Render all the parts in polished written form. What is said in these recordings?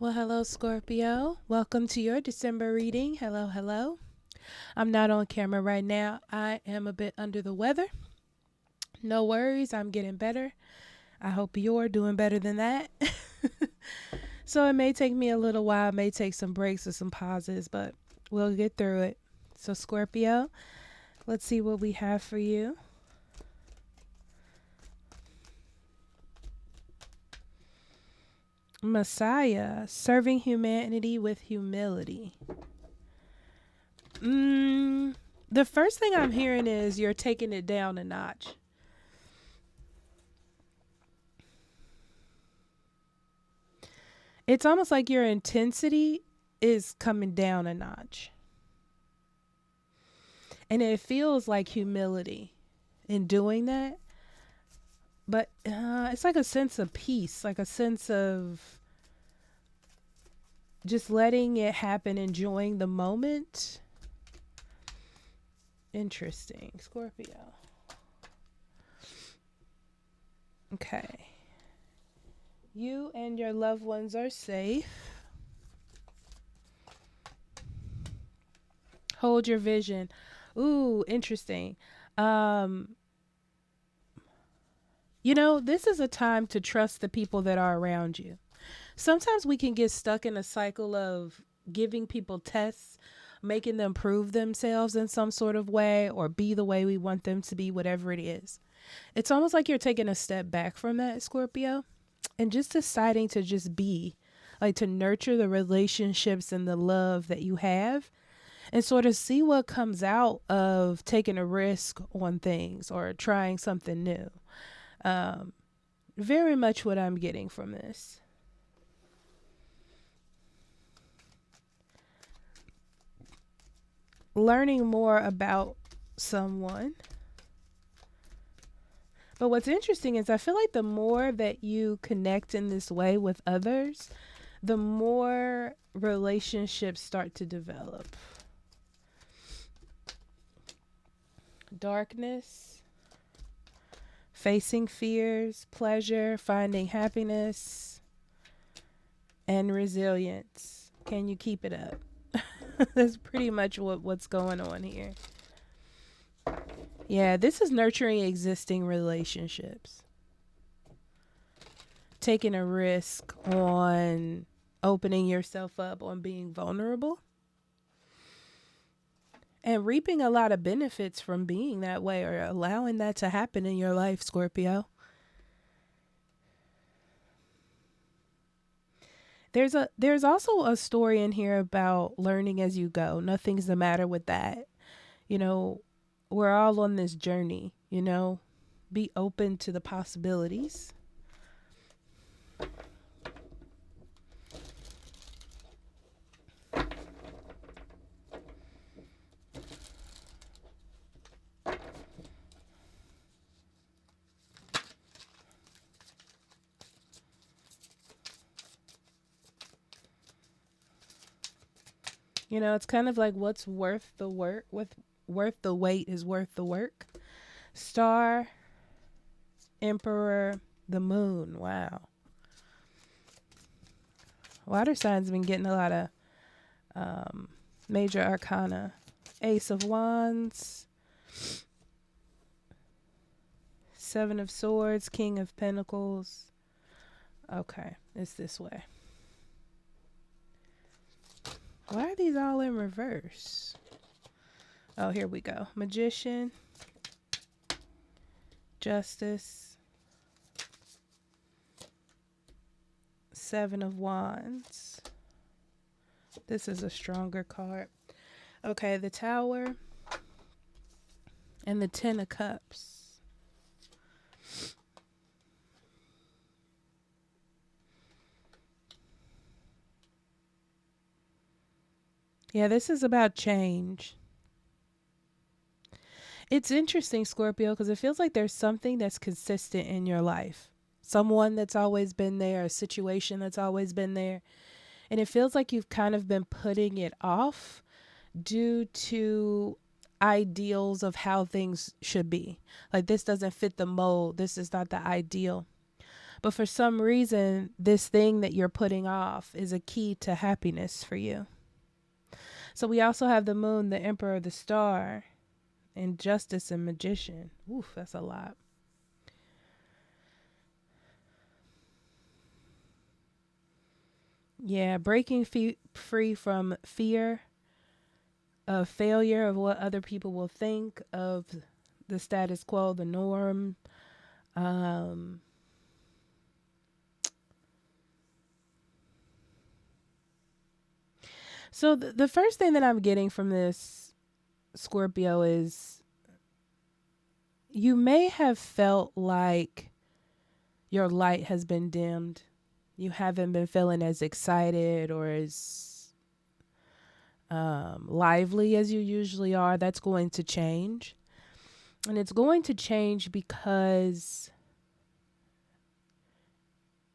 Well, hello, Scorpio. Welcome to your December reading. Hello, hello. I'm not on camera right now. I am a bit under the weather. No worries, I'm getting better. I hope you're doing better than that. So it may take me a little while, it may take some breaks or some pauses, but we'll get through it. So, Scorpio, let's see what we have for you. Messiah, serving humanity with humility. Mm, the first thing I'm hearing is you're taking it down a notch. It's almost like your intensity is coming down a notch. And it feels like humility in doing that. But it's like a sense of peace, like a sense of just letting it happen, enjoying the moment. Interesting. Scorpio. Okay. You and your loved ones are safe. Hold your vision. Ooh, interesting. Um, this is a time to trust the people that are around you. Sometimes we can get stuck in a cycle of giving people tests, making them prove themselves in some sort of way or be the way we want them to be, whatever it is. It's almost like you're taking a step back from that, Scorpio, and just deciding to just be, like to nurture the relationships and the love that you have and sort of see what comes out of taking a risk on things or trying something new. Um, Very much what I'm getting from this. Learning more about someone. But what's interesting is I feel like the more that you connect in this way with others, the more relationships start to develop. Darkness, facing fears, pleasure, finding happiness, and resilience. Can you keep it up? That's pretty much what's going on here. Yeah, this is nurturing existing relationships. Taking a risk on opening yourself up, on being vulnerable, and reaping a lot of benefits from being that way or allowing that to happen in your life, Scorpio. There's also a story in here about learning as you go. Nothing's the matter with that. You know, we're all on this journey. Be open to the possibilities. It's kind of like what's worth the work, with worth the wait is worth the work. Star, Emperor, the moon. Wow. Water signs been getting a lot of um, major arcana. Ace of Wands, Seven of Swords, King of Pentacles. Okay, it's this way. Why are these all in reverse? Oh, here we go. Magician, Justice, Seven of Wands. This is a stronger card. Okay, the Tower and the Ten of Cups. Yeah, this is about change. It's interesting, Scorpio, because it feels like there's something that's consistent in your life. Someone that's always been there, a situation that's always been there. And it feels like you've kind of been putting it off due to ideals of how things should be. Like, this doesn't fit the mold. This is not the ideal. But for some reason, this thing that you're putting off is a key to happiness for you. So we also have the moon, the emperor, the star, and justice and magician. Oof, that's a lot. Yeah, breaking free from fear of failure, of what other people will think, of the status quo, the norm. Um, so the first thing that I'm getting from this, Scorpio, is you may have felt like your light has been dimmed. You haven't been feeling as excited or as lively as you usually are. That's going to change. And it's going to change because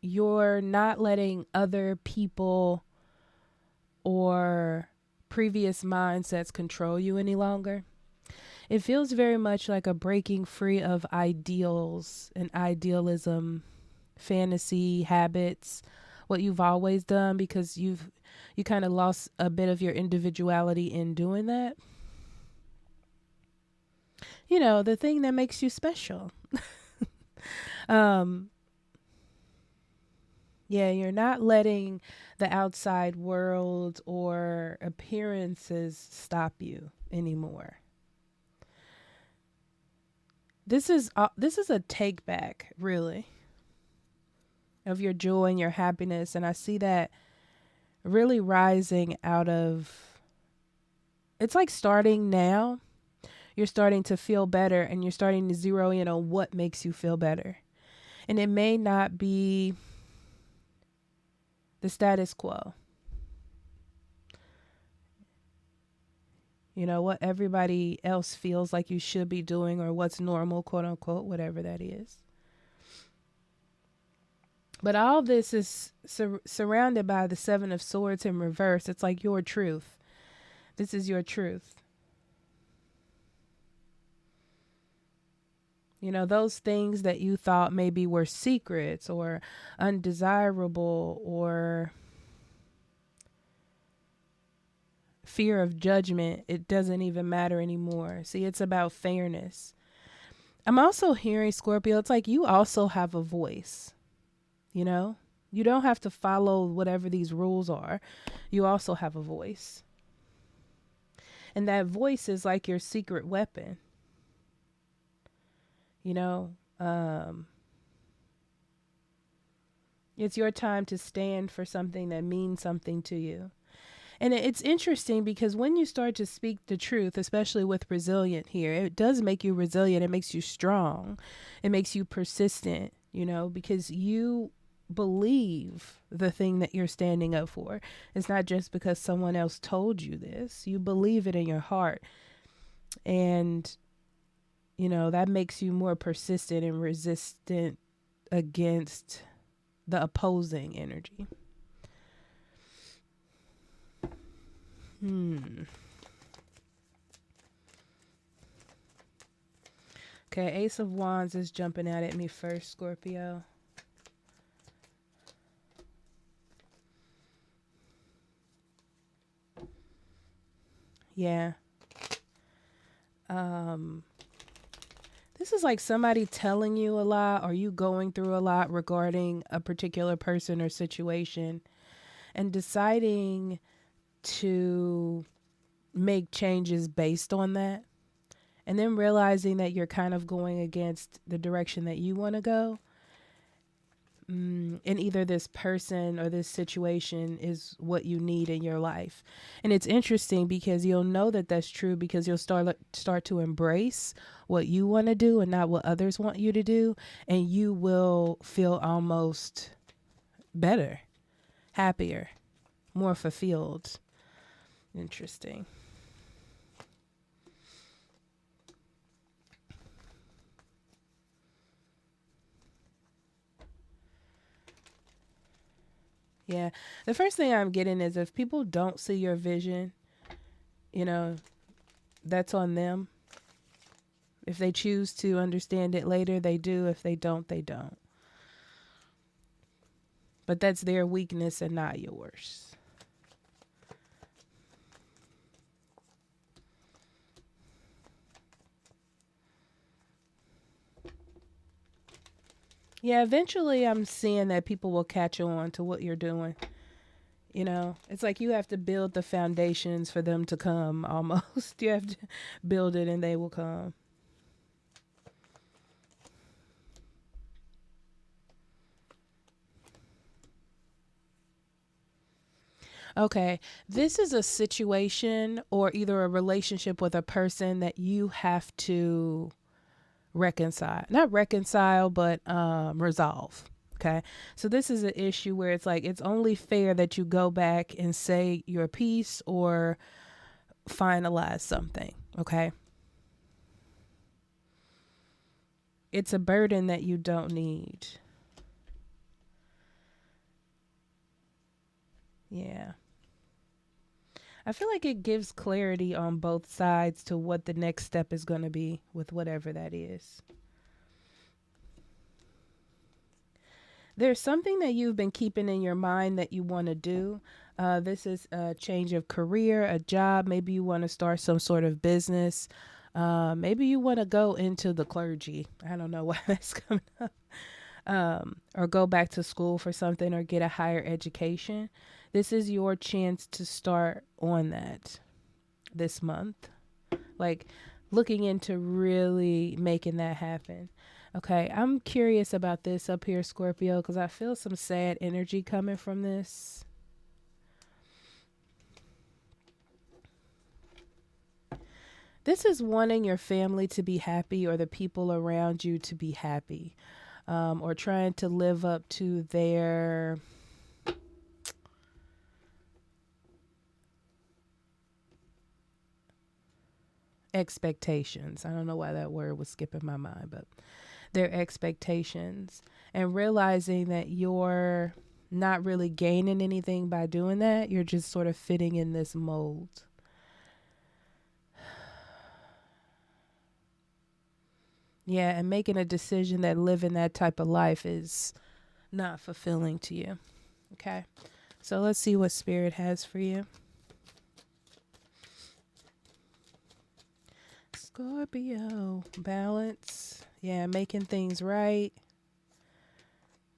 you're not letting other people or previous mindsets control you any longer. It feels very much like a breaking free of ideals and idealism, fantasy, habits, what you've always done, because you kind of lost a bit of your individuality in doing that. You know, the thing that makes you special. um yeah, you're not letting the outside world or appearances stop you anymore. This is a take back, really, of your joy and your happiness, and I see that really rising out of, it's like starting now. You're starting to feel better and you're starting to zero in on what makes you feel better. And it may not be the status quo. You know, what everybody else feels like you should be doing, or what's normal, quote unquote, whatever that is. But all this is surrounded by the Seven of Swords in reverse. It's like your truth. This is your truth. You know, those things that you thought maybe were secrets or undesirable or fear of judgment, it doesn't even matter anymore. See, it's about fairness. I'm also hearing, Scorpio, it's like you also have a voice, you know? You don't have to follow whatever these rules are. You also have a voice. And that voice is like your secret weapon. You know, it's your time to stand for something that means something to you. And it's interesting because when you start to speak the truth, especially with resilient here, it does make you resilient. It makes you strong. It makes you persistent, you know, because you believe the thing that you're standing up for. It's not just because someone else told you this. You believe it in your heart. And, you know, that makes you more persistent and resistant against the opposing energy. Okay, Ace of Wands is jumping out at me first, Scorpio. Yeah. This is like somebody telling you a lot, or you going through a lot regarding a particular person or situation, and deciding to make changes based on that, and then realizing that you're kind of going against the direction that you want to go. And either this person or this situation is what you need in your life. And it's interesting because you'll know that that's true because you'll start to embrace what you want to do and not what others want you to do, and you will feel almost better, happier, more fulfilled. Interesting. Yeah. The first thing I'm getting is if people don't see your vision, you know, that's on them. If they choose to understand it later, they do. If they don't, they don't. But that's their weakness and not yours. Yeah, eventually I'm seeing that people will catch on to what you're doing. You know, it's like you have to build the foundations for them to come almost. You have to build it and they will come. Okay, this is a situation or either a relationship with a person that you have to reconcile. Not reconcile, but resolve. Okay, so this is an issue where it's like it's only fair that you go back and say your piece or finalize something. Okay, it's a burden that you don't need. Yeah. I feel like it gives clarity on both sides to what the next step is going to be with whatever that is. There's something that you've been keeping in your mind that you want to do. This is a change of career, a job. Maybe you want to start some sort of business. Maybe you want to go into the clergy. I don't know why that's coming up. Or go back to school for something or get a higher education. This is your chance to start on that this month. Like looking into really making that happen. Okay, I'm curious about this up here, Scorpio, because I feel some sad energy coming from this. This is wanting your family to be happy or the people around you to be happy, or trying to live up to their expectations. I don't know why that word was skipping my mind, but their expectations and realizing that you're not really gaining anything by doing that. You're just sort of fitting in this mold. Yeah, and making a decision that living that type of life is not fulfilling to you. Okay. So let's see what spirit has for you. Scorpio, balance. Yeah, making things right.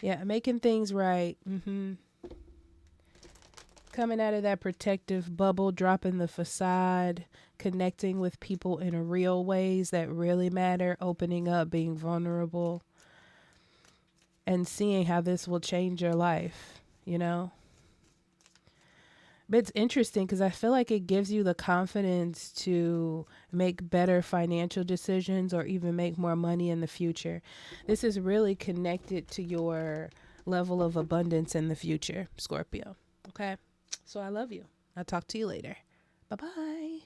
Yeah, making things right. Coming out of that protective bubble, dropping the facade, connecting with people in real ways that really matter, opening up, being vulnerable, and seeing how this will change your life, you know? But it's interesting because I feel like it gives you the confidence to make better financial decisions or even make more money in the future. This is really connected to your level of abundance in the future, Scorpio. Okay? So I love you. I'll talk to you later. Bye bye.